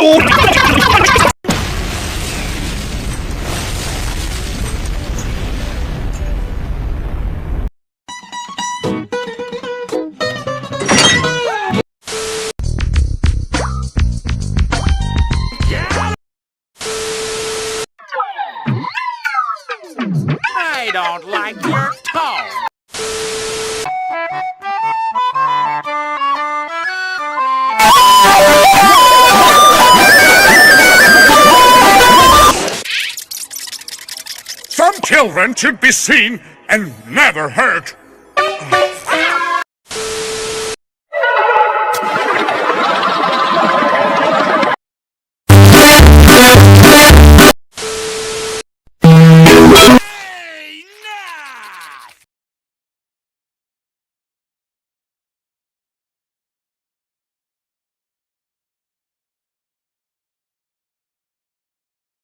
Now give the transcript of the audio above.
I don't like your tone. Some children should be seen and never hurt.